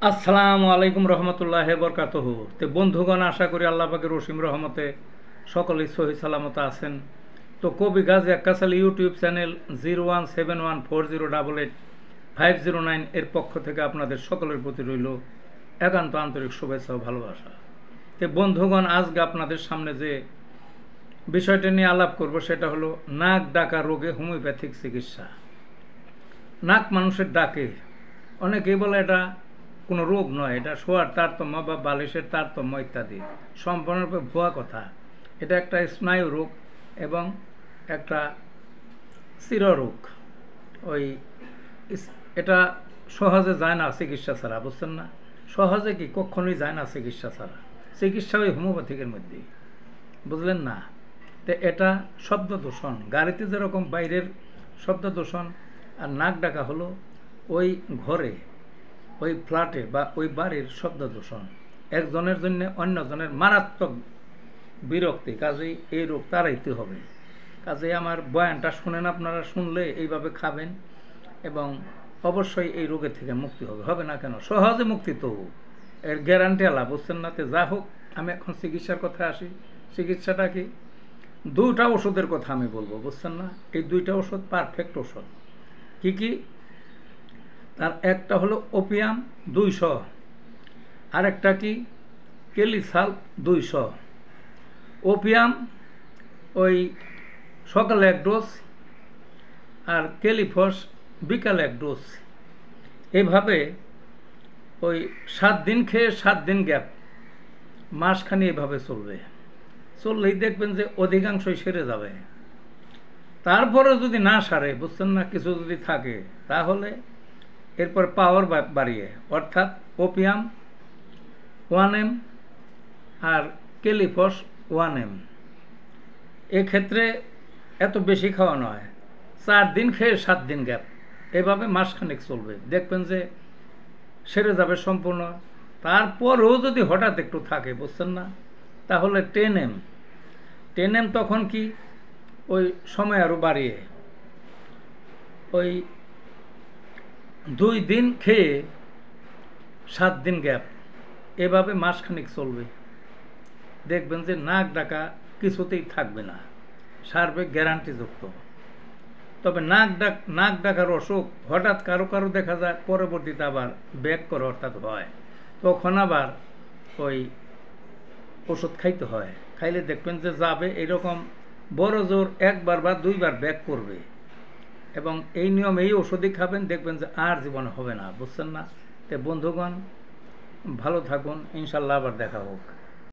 আসসালামু আলাইকুম রহমতুল্লাহ বরকাতহু। তো বন্ধুগণ, আশা করি আল্লাহ পাকের রসিম রহমতে সকলেই সহি সালামত আছেন। তো কবি গাজী আক্কাস আলী ইউটিউব চ্যানেল 017140885009 এর পক্ষ থেকে আপনাদের সকলের প্রতি রইল একান্ত আন্তরিক শুভেচ্ছা ও ভালোবাসা। তো বন্ধুগণ, আজকে আপনাদের সামনে যে বিষয়টা নিয়ে আলাপ করব সেটা হলো নাক ডাকা রোগে হোমিওপ্যাথিক চিকিৎসা। নাক মানুষের ডাকে, অনেকেই বলে এটা কোনো রোগ নয়, এটা শোয়ার তারতম্য বা বালিশের তারতম্য ইত্যাদি, সম্পূর্ণরূপে ভুয়া কথা। এটা একটা স্নায়ু রোগ এবং একটা চিররোগ। ওই এটা সহজে যায় না চিকিৎসা ছাড়া, বুঝছেন না? সহজে কি কখনোই যায় না চিকিৎসা ছাড়া। চিকিৎসা ওই হোমিওপ্যাথিকের মধ্যেই, বুঝলেন না? তো এটা শব্দ দূষণ, গাড়িতে যেরকম বাইরের শব্দ দূষণ, আর নাক ডাকা হলো ওই ঘরে, ওই ফ্ল্যাটে বা ওই বাড়ির শব্দ দূষণ। একজনের জন্য অন্যজনের মারাত্মক বিরক্তি, কাজেই এই রোগ তাড়াইতে হবে। কাজেই আমার বয়ানটা শুনেন, আপনারা শুনলে এইভাবে খাবেন এবং অবশ্যই এই রোগের থেকে মুক্তি হবে না কেন, সহজে মুক্তি তো এর গ্যারান্টি আলা, বুঝছেন না? তো যা হোক, আমি এখন চিকিৎসার কথা আসি। চিকিৎসাটা কি? দুইটা ওষুধের কথা আমি বলবো, বুঝছেন না? এই দুইটা ওষুধ পারফেক্ট ওষুধ। কি কি? তার একটা হলো ওপিয়াম 200, আর একটা কি কেলিসাল 200। ওপিয়াম ওই সকালে এক ডোজ, আর কেলিফস বিকালে এক ডোজ। এভাবে ওই 7 দিন খেয়ে 7 দিন গ্যাপ, মাসখানি এভাবে চললেই দেখবেন যে অধিকাংশই সেরে যাবে। তারপরে যদি না সারে, বুঝছেন না, কিছু যদি থাকে, তাহলে এরপর পাওয়ার বাড়িয়ে, অর্থাৎ ওপিয়াম 1 mg আর কেলিফস 1 mg। এক্ষেত্রে এত বেশি খাওয়া নয়, 4 দিন খেয়ে 7 দিন গ্যাপ, এভাবে মাসখানেক চলবে, দেখবেন যে সেরে যাবে সম্পূর্ণ। তারপরেও যদি হঠাৎ একটু থাকে, বুঝছেন না, তাহলে 10 mg। তখন কি ওই সময় আরও বাড়িয়ে ওই 2 দিন খেয়ে 7 দিন গ্যাপ, এভাবে মাসখানিক চলবে, দেখবেন যে নাক ডাকা কিছুতেই থাকবে না, সারবে গ্যারান্টিযুক্ত। তবে নাক ডাকার অসুখ হঠাৎ কারো কারো দেখা যায় পরবর্তীতে আবার ব্যাক করে, অর্থাৎ হয়, তখন আবার ওই ওষুধ খাইতে হয়। খাইলে দেখবেন যে যাবে, এরকম বড় জোর 1 বার বা 2 বার ব্যাক করবে, এবং এই নিয়ম, এই ওষুধই খাবেন, দেখবেন যে আর জীবনে হবে না, বুঝছেন না? তো বন্ধুগণ, ভালো থাকুন, ইনশাল্লাহ আবার দেখা হোক।